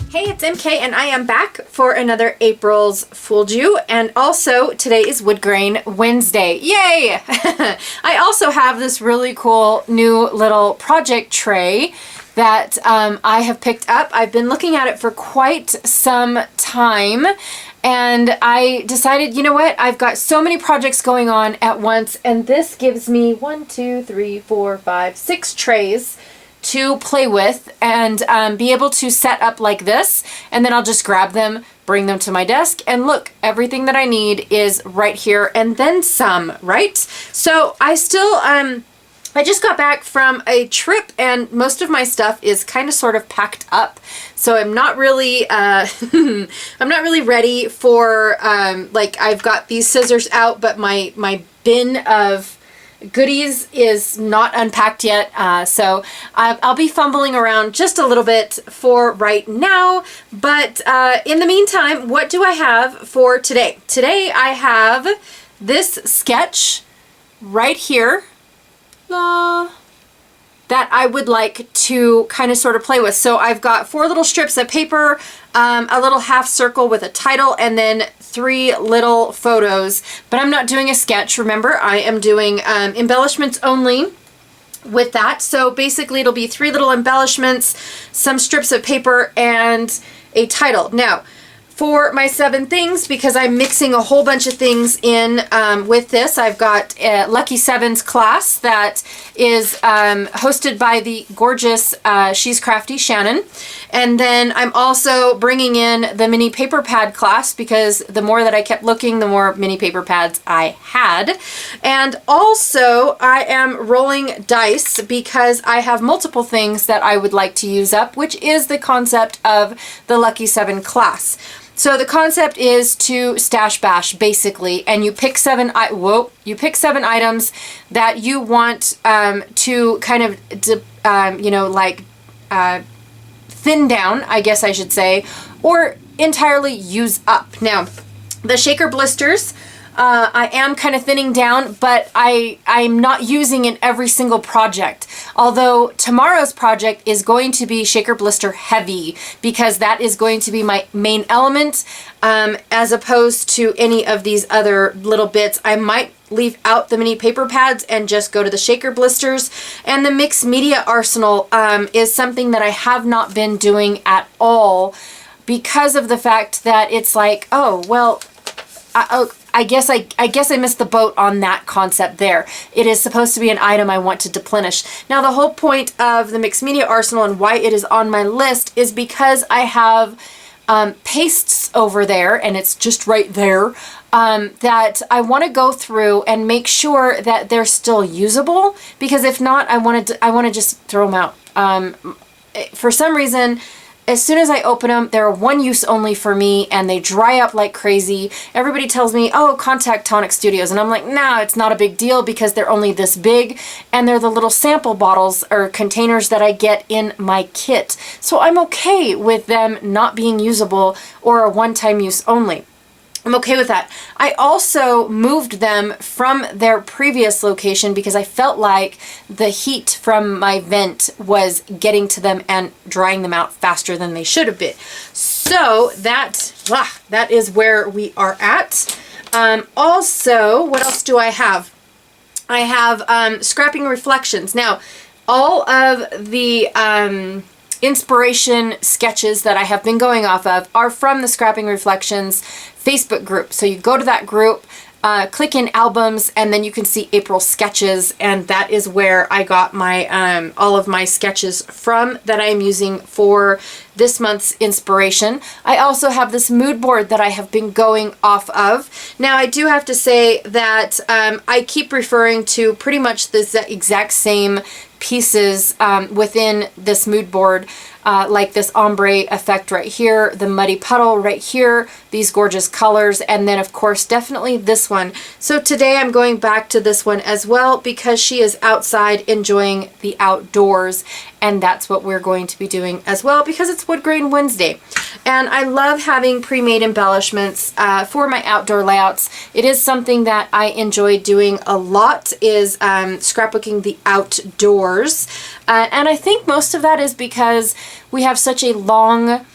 Hey, it's MK and I am back for another April's Fooled You, and also today is Woodgrain Wednesday. Yay! I also have this really cool new little project tray that I have picked up. I've been looking at it for quite some time, and I decided, you know what, I've got so many projects going on at once, and this gives me 6 trays to play with and be able to set up like this, and then I'll just grab them, bring them to my desk, and look, everything that I need is right here and then some, right? So I still I just got back from a trip and most of my stuff is kind of sort of packed up, so I'm not really I'm not really ready for like, I've got these scissors out, but my bin of goodies is not unpacked yet, so I'll be fumbling around just a little bit for right now, but in the meantime, what do I have for today? Today I have this sketch right here that I would like to kind of sort of play with. So I've got 4 little strips of paper, a little half circle with a title, and then 3 little photos, but I'm not doing a sketch. Remember, I am doing embellishments only with that. So basically it'll be 3 little embellishments, some strips of paper, and a title. Now, for my 7 things, because I'm mixing a whole bunch of things in with this, I've got a Lucky Sevens class that is hosted by the gorgeous She's Crafty Shannon. And then I'm also bringing in the mini paper pad class, because the more that I kept looking, the more mini paper pads I had. And also I am rolling dice because I have multiple things that I would like to use up, which is the concept of the Lucky 7 class. So the concept is to stash bash, basically, and you pick 7 items that you want to kind of you know, like thin down, I guess I should say, or entirely use up. Now, the shaker blisters, I am kind of thinning down, but I'm not using in every single project. Although tomorrow's project is going to be shaker blister heavy, because that is going to be my main element, as opposed to any of these other little bits. I might leave out the mini paper pads and just go to the shaker blisters. And the mixed media arsenal is something that I have not been doing at all, because of the fact that it's like, oh, well, I guess I missed the boat on that concept there. It is supposed to be an item I want to deplenish. Now, the whole point of the mixed media arsenal and why it is on my list is because I have pastes over there, and it's just right there, that I want to go through and make sure that they're still usable, because if not, I want to just throw them out. For some reason, as soon as I open them, they're one use only for me, and they dry up like crazy. Everybody tells me, oh, contact Tonic Studios, and I'm like, nah, it's not a big deal, because they're only this big, and they're the little sample bottles or containers that I get in my kit. So I'm okay with them not being usable or a one-time use only. I'm okay with that. I also moved them from their previous location because I felt like the heat from my vent was getting to them and drying them out faster than they should have been. So that is where we are at. Also, what else do I have? I have scrapping reflections. Now, all of the inspiration sketches that I have been going off of are from the Scrapping Reflections Facebook group. So you go to that group, click in albums, and then you can see April sketches, and that is where I got my all of my sketches from that I am using for this month's inspiration. I also have this mood board that I have been going off of. Now, I do have to say that I keep referring to pretty much the exact same pieces within this mood board, like this ombre effect right here, the muddy puddle right here, these gorgeous colors, and then of course definitely this one. So today I'm going back to this one as well, because she is outside enjoying the outdoors, and that's what we're going to be doing as well, because it's Woodgrain Wednesday. And I love having pre-made embellishments for my outdoor layouts. It is something that I enjoy doing a lot, is scrapbooking the outdoors. And I think most of that is because we have such a long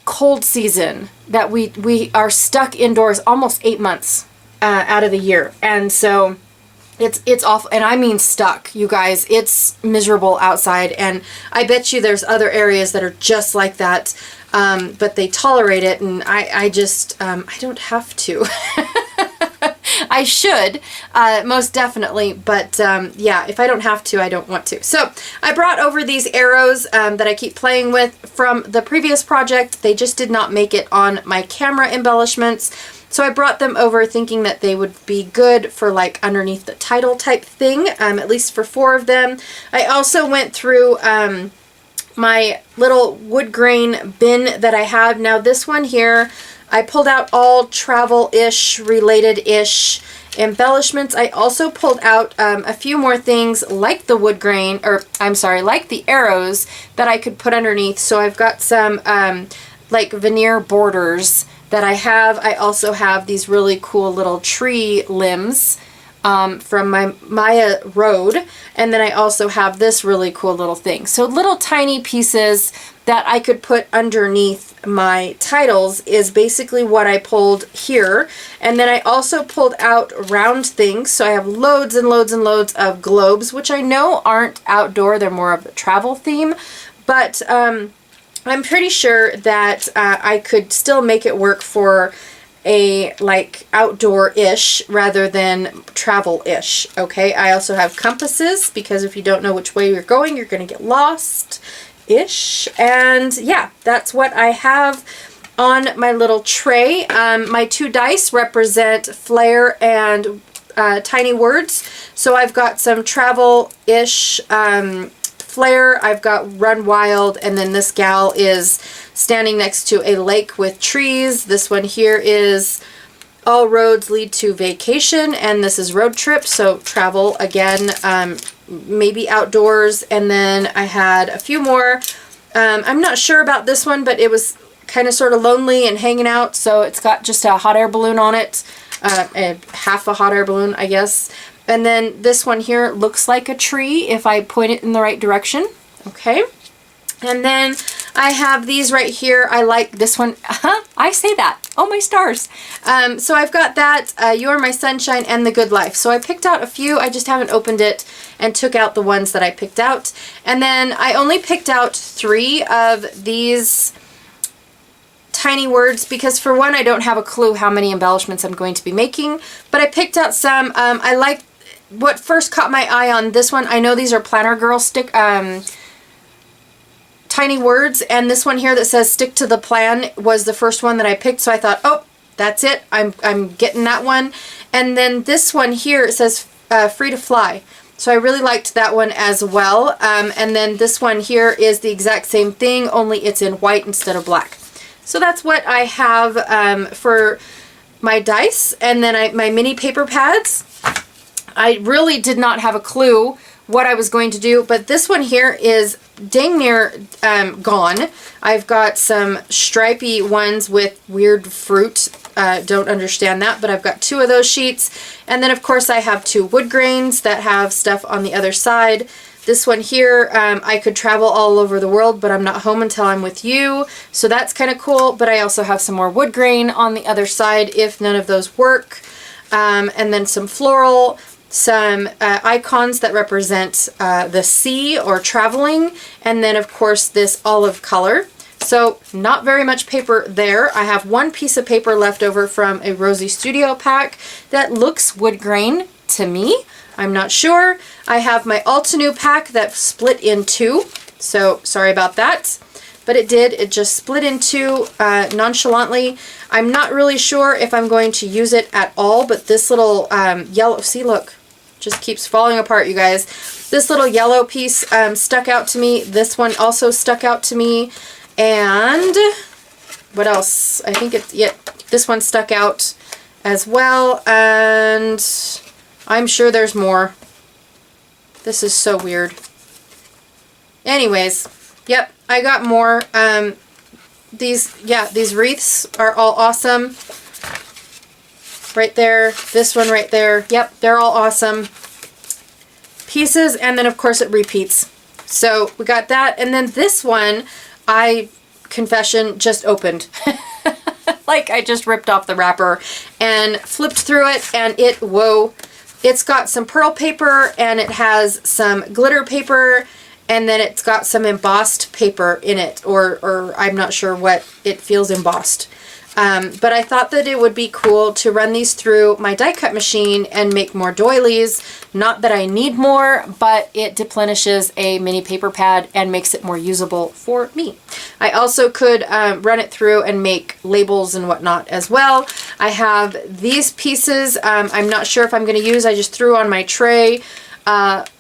cold season that we are stuck indoors almost 8 months out of the year. And so it's awful. And I mean stuck, you guys. It's miserable outside. And I bet you there's other areas that are just like that. But they tolerate it. And I just, I don't have to. I should, most definitely, but yeah, if I don't have to, I don't want to. So I brought over these arrows that I keep playing with from the previous project. They just did not make it on my camera embellishments. So I brought them over thinking that they would be good for like underneath the title type thing, at least for 4 of them. I also went through my little wood grain bin that I have. Now this one here, I pulled out all travel-ish, related-ish embellishments. I also pulled out a few more things like the wood grain, or I'm sorry, like the arrows that I could put underneath. So I've got some like veneer borders that I have. I also have these really cool little tree limbs from my Maya Road. And then I also have this really cool little thing. So little tiny pieces that I could put underneath my titles is basically what I pulled here. And then I also pulled out round things. So I have loads and loads and loads of globes, which I know aren't outdoor. They're more of a travel theme. But I'm pretty sure that I could still make it work for a like outdoor-ish rather than travel-ish. Okay, I also have compasses because if you don't know which way you're going, you're going to get lost-ish. And yeah, that's what I have on my little tray. My 2 dice represent flair and tiny words. So I've got some travel-ish flair, I've got Run Wild, and then this gal is standing next to a lake with trees. This one here is All Roads Lead to Vacation, and this is Road Trip, so travel again, maybe outdoors. And then I had a few more. I'm not sure about this one, but it was kind of sort of lonely and hanging out, so it's got just a hot air balloon on it, half a hot air balloon, I guess. And then this one here looks like a tree if I point it in the right direction. Okay. And then I have these right here. I like this one. I say that. Oh, my stars. So I've got that, You Are My Sunshine and The Good Life. So I picked out a few. I just haven't opened it and took out the ones that I picked out. And then I only picked out 3 of these tiny words because for one, I don't have a clue how many embellishments I'm going to be making. But I picked out some. I like what first caught my eye on this one. I know these are Planner Girl stick tiny words, and this one here that says stick to the plan was the first one that I picked, so I thought, oh, that's it, I'm getting that one. And then this one here, it says free to fly, so I really liked that one as well. And then this one here is the exact same thing, only it's in white instead of black. So that's what I have for my dice. And then my mini paper pads. I really did not have a clue what I was going to do, but this one here is dang near gone. I've got some stripy ones with weird fruit. Don't understand that, but I've got 2 of those sheets. And then of course I have 2 wood grains that have stuff on the other side. This one here, I could travel all over the world, but I'm not home until I'm with you. So that's kind of cool, but I also have some more wood grain on the other side if none of those work. And then some floral, some icons that represent the sea or traveling, and then of course this olive color. So not very much paper there. I have 1 piece of paper left over from a Rosie Studio pack that looks wood grain to me. I'm not sure. I have my Altenew pack that split in 2, so sorry about that. But it did. It just split in 2 nonchalantly. I'm not really sure if I'm going to use it at all, but this little yellow, see, look, just keeps falling apart, you guys. This little yellow piece stuck out to me. This one also stuck out to me. And what else? I think it's, yeah, this one stuck out as well. And I'm sure there's more. This is so weird. Anyways, yep, I got more. These wreaths are all awesome. Right there, this one right there. Yep, they're all awesome pieces, and then of course it repeats. So we got that, and then this one I confession, just opened. Like I just ripped off the wrapper and flipped through it, and whoa, it's got some pearl paper and it has some glitter paper, and then it's got some embossed paper in it, or I'm not sure what, it feels embossed. But I thought that it would be cool to run these through my die cut machine and make more doilies. Not that I need more, but it deplenishes a mini paper pad and makes it more usable for me. I also could run it through and make labels and whatnot as well. I have these pieces. I'm not sure if I'm going to use. I just threw on my tray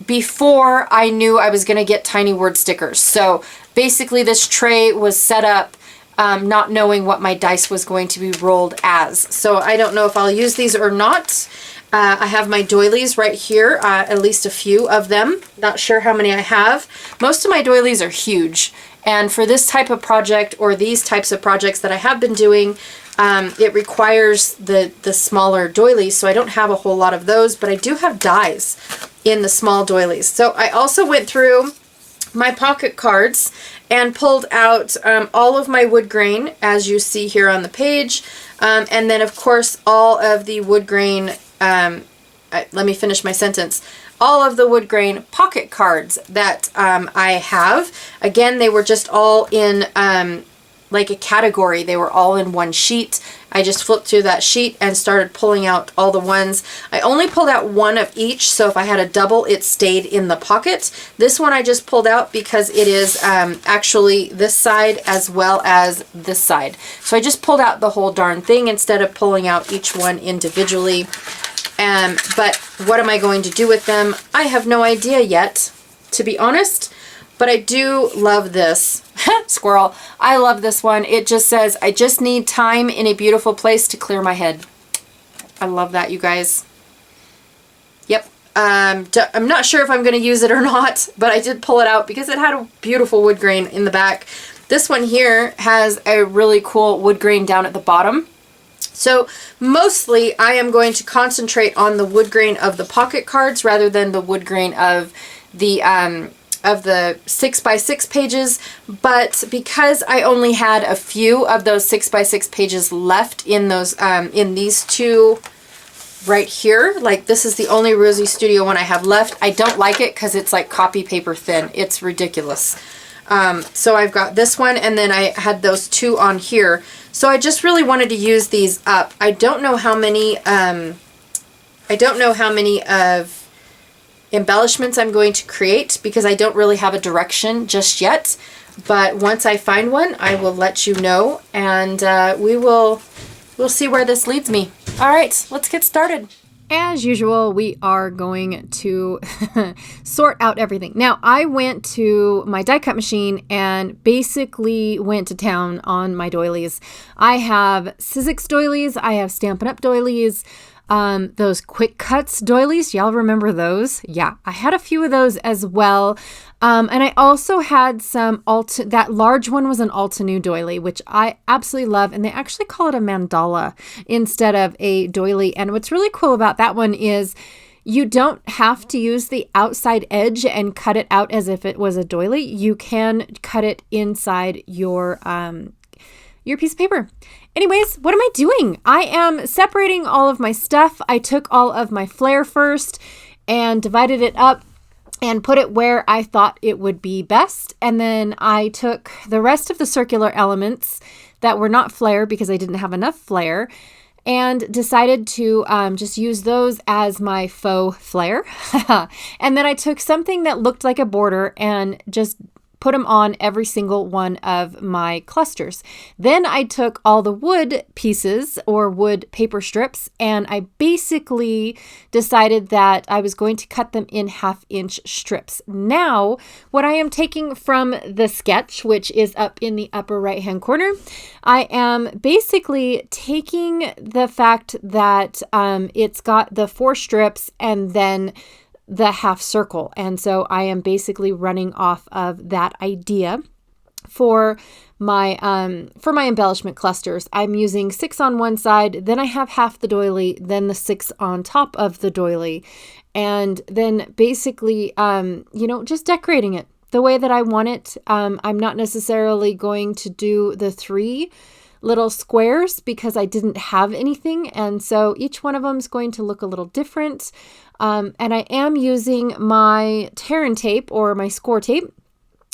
before I knew I was going to get tiny word stickers. So basically this tray was set up not knowing what my dice was going to be rolled as. So I don't know if I'll use these or not. I have my doilies right here, at least a few of them. Not sure how many I have. Most of my doilies are huge. And for this type of project, or these types of projects that I have been doing, it requires the smaller doilies. So I don't have a whole lot of those, but I do have dies in the small doilies. So I also went through my pocket cards and pulled out all of my wood grain, as you see here on the page, and then of course all of the wood grain, let me finish my sentence, all of the wood grain pocket cards that I have. Again, they were just all in like a category. They were all in one sheet. I just flipped through that sheet and started pulling out all the ones. I only pulled out one of each, so if I had a double, it stayed in the pocket. This one I just pulled out because it is actually this side as well as this side. So I just pulled out the whole darn thing instead of pulling out each one individually. But what am I going to do with them? I have no idea yet, to be honest. But I do love this. Squirrel. I love this one. It just says, I just need time in a beautiful place to clear my head. I love that, you guys. Yep. I'm not sure if I'm going to use it or not, but I did pull it out because it had a beautiful wood grain in the back. This one here has a really cool wood grain down at the bottom. So mostly I am going to concentrate on the wood grain of the pocket cards rather than the wood grain of the 6x6 pages, but because I only had a few of those 6x6 pages left in those in these two right here, like this is the only Rosie Studio one I have left. I don't like it because it's like copy paper thin. It's ridiculous. So I've got this one, and then I had those two on here. So I just really wanted to use these up. I don't know how many of embellishments I'm going to create because I don't really have a direction just yet, but once I find one I will let you know, and we'll see where this leads me. All right, let's get started. As usual, we are going to sort out everything. Now, I went to my die cut machine and basically went to town on my doilies. I have Sizzix doilies, I have Stampin' Up! Doilies, those quick cuts doilies. Y'all remember those? Yeah, I had a few of those as well. And I also had some that large one was an Altenew doily, which I absolutely love. And they actually call it a mandala instead of a doily. And what's really cool about that one is you don't have to use the outside edge and cut it out as if it was a doily. You can cut it inside your piece of paper. Anyways, what am I doing? I am separating all of my stuff. I took all of my flair first and divided it up and put it where I thought it would be best. And then I took the rest of the circular elements that were not flair because I didn't have enough flair, and decided to just use those as my faux flair. And then I took something that looked like a border and just put them on every single one of my clusters. Then I took all the wood pieces or wood paper strips, and I basically decided that I was going to cut them in 1/2-inch strips. Now, what I am taking from the sketch, which is up in the upper right-hand corner, I am basically taking the fact that it's got the 4 strips and then the half circle. And so I am basically running off of that idea for my embellishment clusters. I'm using 6 on one side, then I have half the doily, then the 6 on top of the doily, and then basically, just decorating it. the way that I want it. I'm not necessarily going to do the 3 little squares because I didn't have anything. And so each one of them is going to look a little different. And I am using my tear and tape or my score tape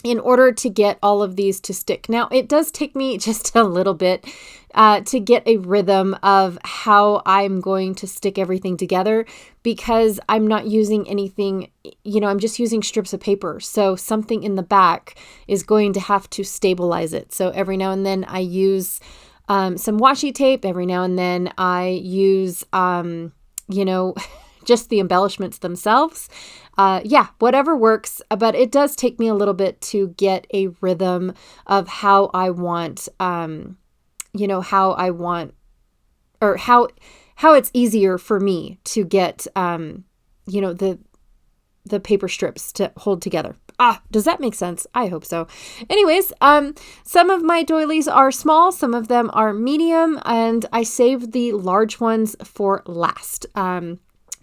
in order to get all of these to stick. Now, it does take me just a little bit to get a rhythm of how I'm going to stick everything together because I'm not using anything, I'm just using strips of paper. So something in the back is going to have to stabilize it. So every now and then I use some washi tape. Every now and then I use, just the embellishments themselves. Whatever works, but it does take me a little bit to get a rhythm of how I want, how it's easier for me to get, the paper strips to hold together. Does that make sense? I hope so. Anyways, some of my doilies are small, some of them are medium, and I saved the large ones for last.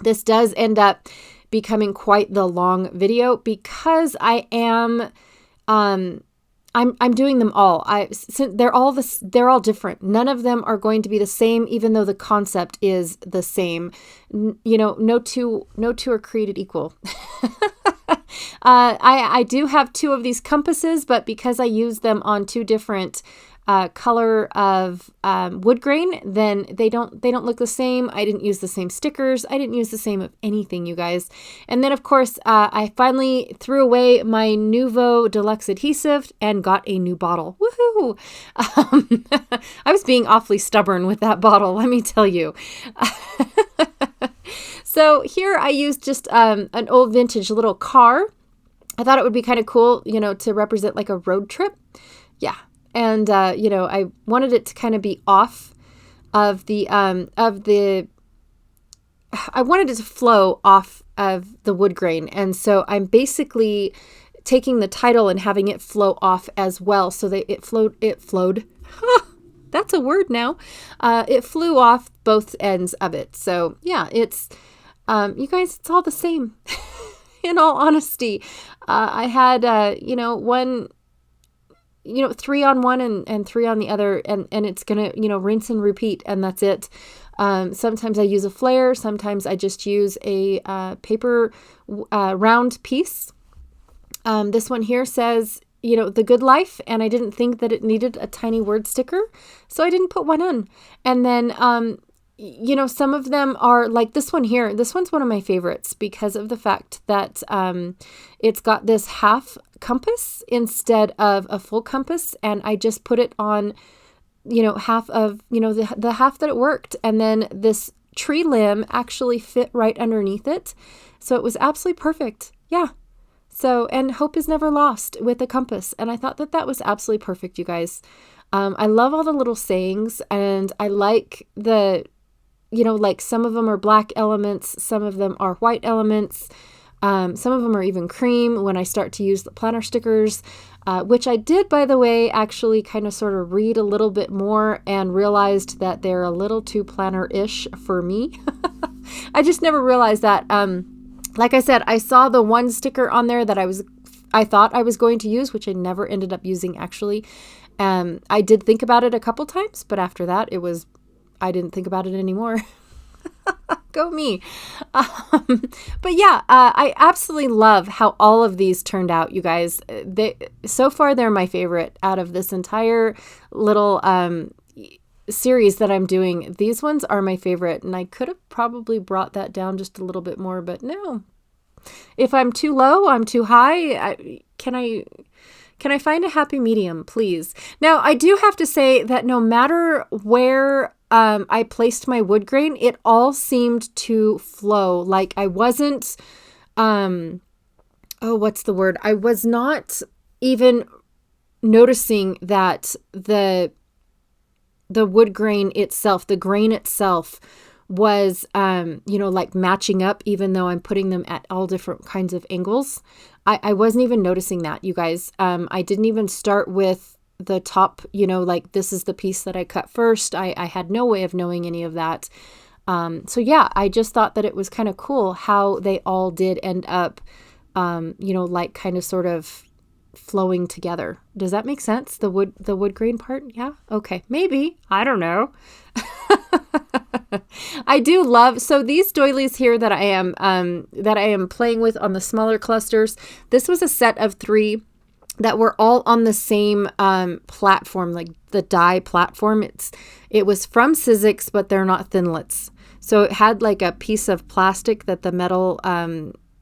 This does end up becoming quite the long video because I am, I'm doing them all. They're all different. None of them are going to be the same, even though the concept is the same. No two are created equal. I do have 2 of these compasses, but because I use them on 2 different color of wood grain, then they don't look the same. I didn't use the same stickers. I didn't use the same of anything, you guys. And then of course, I finally threw away my Nuvo Deluxe adhesive and got a new bottle. Woohoo! I was being awfully stubborn with that bottle, let me tell you. So here I used just an old vintage little car. I thought it would be kind of cool, to represent like a road trip. Yeah. And, I wanted it to kind of be off of I wanted it to flow off of the wood grain. And so I'm basically taking the title and having it flow off as well. So that it flowed. That's a word now. It flew off both ends of it. So yeah, it's, you guys, it's all the same. In all honesty, I had, one, 3 on one and 3 on the other, and it's gonna, rinse and repeat, and that's it. Sometimes I use a flare. Sometimes I just use a paper round piece. This one here says, the good life, and I didn't think that it needed a tiny word sticker, so I didn't put one on. And then, some of them are like this one here. This one's one of my favorites because of the fact that it's got this half compass instead of a full compass, and I just put it on, half of, the half that it worked, and then this tree limb actually fit right underneath it, so it was absolutely perfect. Yeah. So, and hope is never lost with a compass, and I thought that was absolutely perfect, you guys. I love all the little sayings, and I like the, like some of them are black elements, some of them are white elements. Some of them are even cream when I start to use the planner stickers, which I did, by the way, actually kind of sort of read a little bit more and realized that they're a little too planner-ish for me. I just never realized that. Like I said, I saw the one sticker on there that I thought I was going to use, which I never ended up using actually. I did think about it a couple times, but after that I didn't think about it anymore. Go me. But yeah, I absolutely love how all of these turned out, you guys. So far, they're my favorite out of this entire little series that I'm doing. These ones are my favorite, and I could have probably brought that down just a little bit more, but no. If I'm too low, I'm too high. Can I find a happy medium, please? Now, I do have to say that no matter where I placed my wood grain, it all seemed to flow. Like I wasn't, what's the word? I was not even noticing that the wood grain itself, the grain itself was, like matching up, even though I'm putting them at all different kinds of angles. I wasn't even noticing that, you guys. I didn't even start with the top, like this is the piece that I cut first. I had no way of knowing any of that. So yeah, I just thought that it was kind of cool how they all did end up, like kind of sort of flowing together. Does that make sense? The wood grain part? Yeah. Okay. Maybe. I don't know. I do love, so these doilies here that I am playing with on the smaller clusters, this was a set of 3 that were all on the same platform, like the die platform. It was from Sizzix, but they're not thinlits. So it had like a piece of plastic that the metal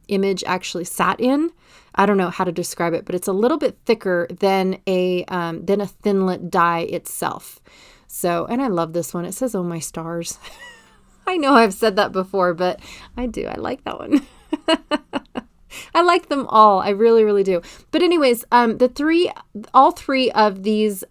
image actually sat in. I don't know how to describe it, but it's a little bit thicker than a thinlit die itself. So, and I love this one. It says, "Oh, my stars." I know I've said that before, but I do. I like that one. I like them all. I really, really do. But anyways, all 3 of these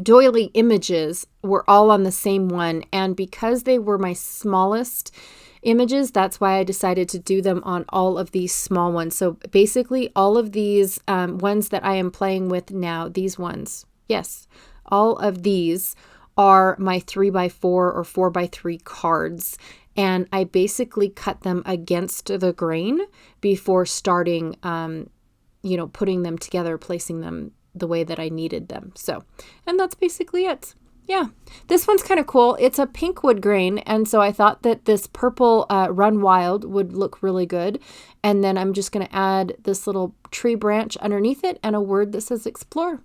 doily images were all on the same one. And because they were my smallest images, that's why I decided to do them on all of these small ones. So basically all of these ones that I am playing with now, these ones, yes, all of these are my 3x4 or 4x3 cards. And I basically cut them against the grain before starting, putting them together, placing them the way that I needed them. So, and that's basically it. Yeah, this one's kind of cool. It's a pink wood grain, and so I thought that this purple Run Wild would look really good. And then I'm just going to add this little tree branch underneath it and a word that says explore.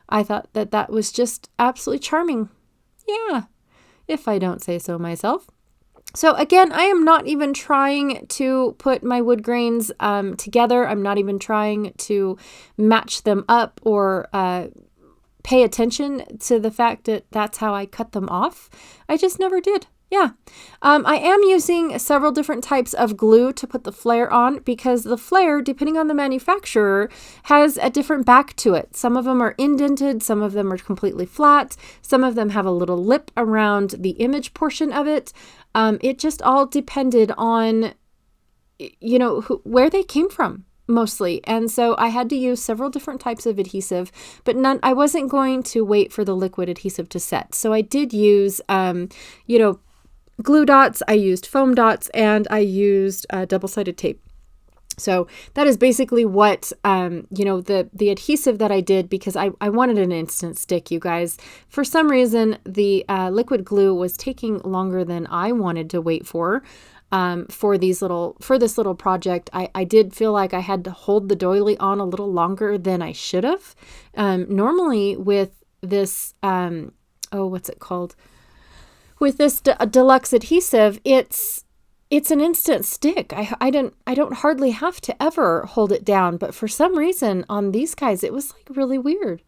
I thought that that was just absolutely charming. Yeah, if I don't say so myself. So again, I am not even trying to put my wood grains together. I'm not even trying to match them up or pay attention to the fact that that's how I cut them off. I just never did. Yeah. I am using several different types of glue to put the flare on because the flare, depending on the manufacturer, has a different back to it. Some of them are indented, some of them are completely flat, some of them have a little lip around the image portion of it. It just all depended on, where they came from. Mostly. And so I had to use several different types of adhesive, but I wasn't going to wait for the liquid adhesive to set. So I did use, glue dots, I used foam dots, and I used double-sided tape. So that is basically what, the adhesive that I did because I wanted an instant stick, you guys. For some reason, the liquid glue was taking longer than I wanted to wait for. For this little project, I did feel like I had to hold the doily on a little longer than I should have. Normally with this, what's it called? With this deluxe adhesive, it's an instant stick. I don't hardly have to ever hold it down, but for some reason on these guys, it was like really weird.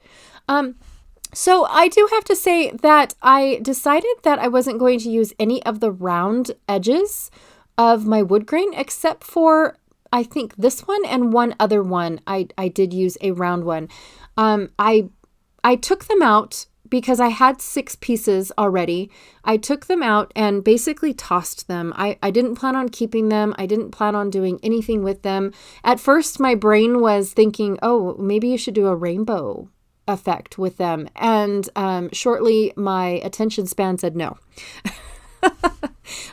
So I do have to say that I decided that I wasn't going to use any of the round edges of my wood grain, except for, I think, this one and one other one. I did use a round one. I took them out because I had 6 pieces already. I took them out and basically tossed them. I didn't plan on keeping them. I didn't plan on doing anything with them. At first, my brain was thinking, oh, maybe you should do a rainbow effect with them. And shortly, my attention span said no.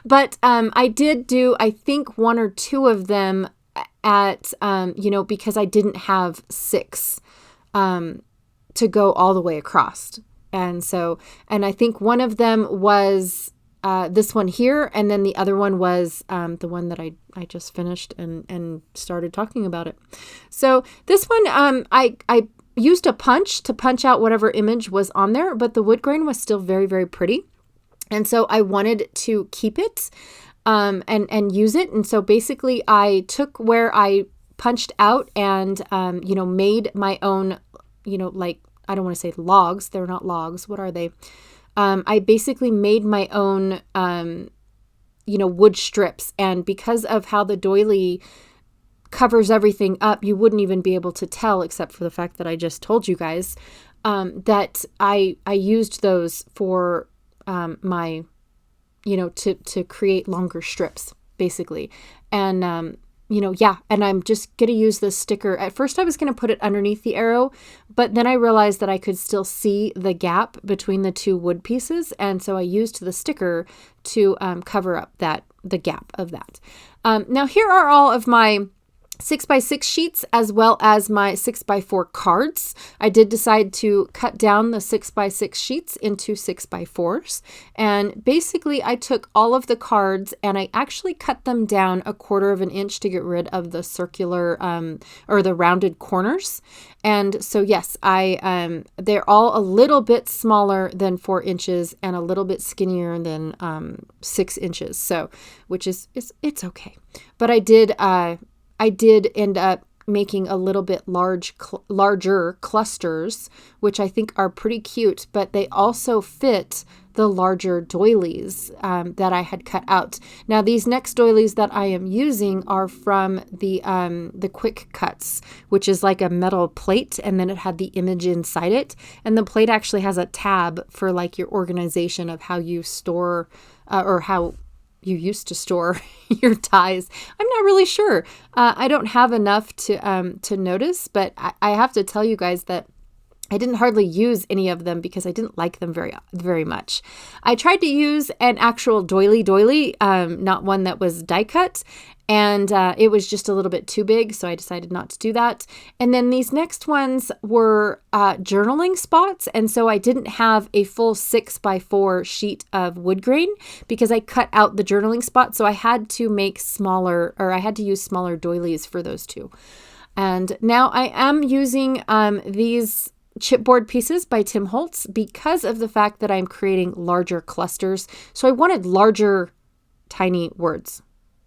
But I did do, I think, 1 or 2 of them at, because I didn't have 6 to go all the way across. And so, and I think one of them was this one here, and then the other one was the one that I just finished and started talking about it. So this one, I used a punch to punch out whatever image was on there, but the wood grain was still very, very pretty. And so I wanted to keep it and use it. And so basically I took where I punched out and, made my own, I don't want to say logs. They're not logs. What are they? I basically made my own, wood strips. And because of how the doily covers everything up, you wouldn't even be able to tell, except for the fact that I just told you guys, that I used those for my, to create longer strips, basically. And, and I'm just going to use this sticker. At first I was going to put it underneath the arrow, but then I realized that I could still see the gap between the 2 wood pieces. And so I used the sticker to cover up the gap of that. Now here are all of my 6x6 sheets as well as my 6x4 cards. I did decide to cut down the 6x6 sheets into 6x4s. And basically I took all of the cards and I actually cut them down 1/4 of an inch to get rid of the circular or the rounded corners. And so yes, they're all a little bit smaller than 4 inches and a little bit skinnier than 6 inches. So, which is it's okay. But I did end up making a little bit larger clusters, which I think are pretty cute, but they also fit the larger doilies that I had cut out. Now, these next doilies that I am using are from the Quick Cuts, which is like a metal plate, and then it had the image inside it. And the plate actually has a tab for like your organization of how you store or how you used to store your ties. I'm not really sure. I don't have enough to notice, but I have to tell you guys that I didn't hardly use any of them because I didn't like them very much. I tried to use an actual doily, not one that was die cut, and it was just a little bit too big, so I decided not to do that. And then these next ones were journaling spots, and so I didn't have a full 6x4 sheet of wood grain because I cut out the journaling spot, so I had to make smaller, or I had to use smaller doilies for those two. And now I am using these chipboard pieces by Tim Holtz because of the fact that I'm creating larger clusters. So I wanted larger, tiny words.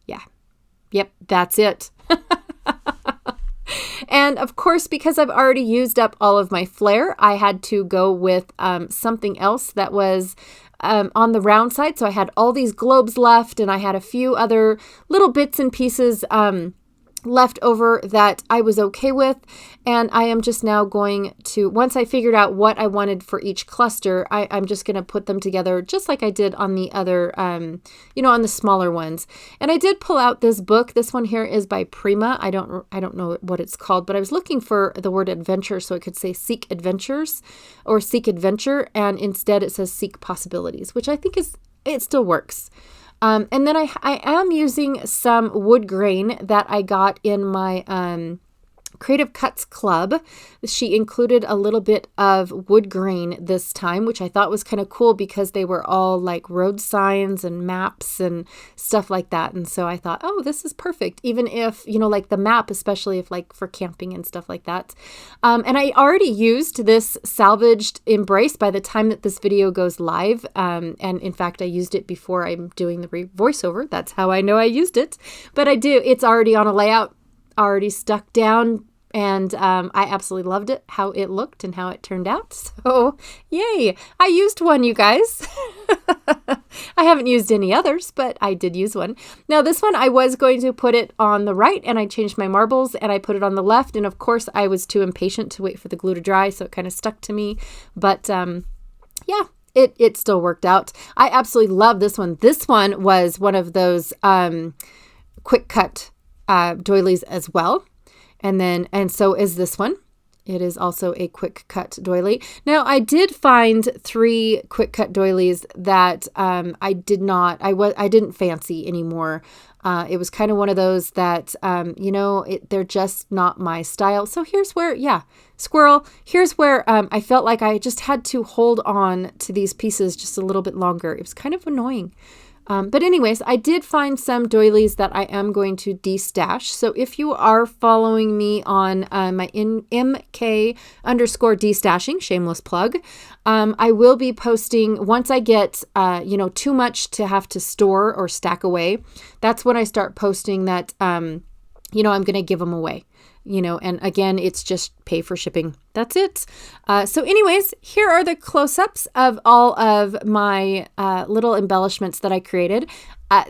Yeah. Yep, that's it. And of course, because I've already used up all of my flair, I had to go with something else that was on the round side. So I had all these globes left, and I had a few other little bits and pieces left over that I was okay with. And I am just now going to, once I figured out what I wanted for each cluster, I'm just going to put them together just like I did on the other, on the smaller ones. And I did pull out this book. This one here is by Prima. I don't know what it's called, but I was looking for the word adventure, so it could say Seek Adventures or Seek Adventure. And instead it says Seek Possibilities, which I think it still works. And then I am using some wood grain that I got in my Creative Cuts Club. She included a little bit of wood grain this time, which I thought was kind of cool because they were all like road signs and maps and stuff like that. And so I thought, oh, this is perfect. Even if, like the map, especially if like for camping and stuff like that. And I already used this salvaged embrace by the time that this video goes live. And in fact, I used it before I'm doing the voiceover. That's how I know I used it. But it's already on a layout, already stuck down. And I absolutely loved it, how it looked and how it turned out. So, yay! I used one, you guys. I haven't used any others, but I did use one. Now, this one, I was going to put it on the right, and I changed my marbles, and I put it on the left. And, of course, I was too impatient to wait for the glue to dry, so it kind of stuck to me. But, yeah. It still worked out. I absolutely love this one. This one was one of those quick cut doilies as well. And so is this one. It is also a quick cut doily. Now, I did find 3 quick cut doilies that I didn't fancy anymore. It was kind of one of those that, they're just not my style. So here's where, squirrel, here's where I felt like I just had to hold on to these pieces just a little bit longer. It was kind of annoying. But anyways, I did find some doilies that I am going to destash. So if you are following me on my MK_destashing, shameless plug, I will be posting once I get, too much to have to store or stack away. That's when I start posting that, I'm going to give them away. And again, it's just pay for shipping. That's it. So anyways, here are the close-ups of all of my little embellishments that I created.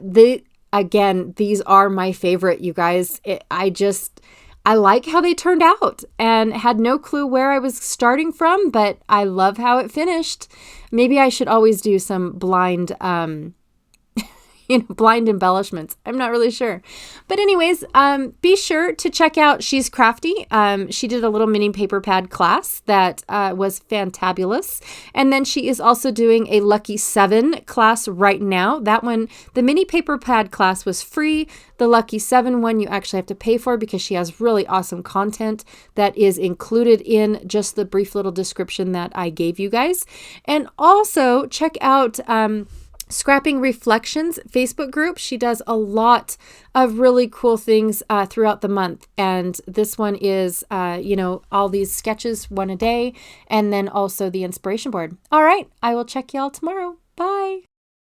These are my favorite, you guys. I like how they turned out and had no clue where I was starting from, but I love how it finished. Maybe I should always do some blind blind embellishments. I'm not really sure. But anyways, be sure to check out She's Crafty. She did a little mini paper pad class that was fantabulous. And then she is also doing a Lucky 7 class right now. That one, the mini paper pad class was free. The Lucky 7 one you actually have to pay for because she has really awesome content that is included in just the brief little description that I gave you guys. And also check out Scrapping Reflections Facebook group. She does a lot of really cool things throughout the month. And this one is, all these sketches, one a day, and then also the inspiration board. All right. I will check y'all tomorrow. Bye.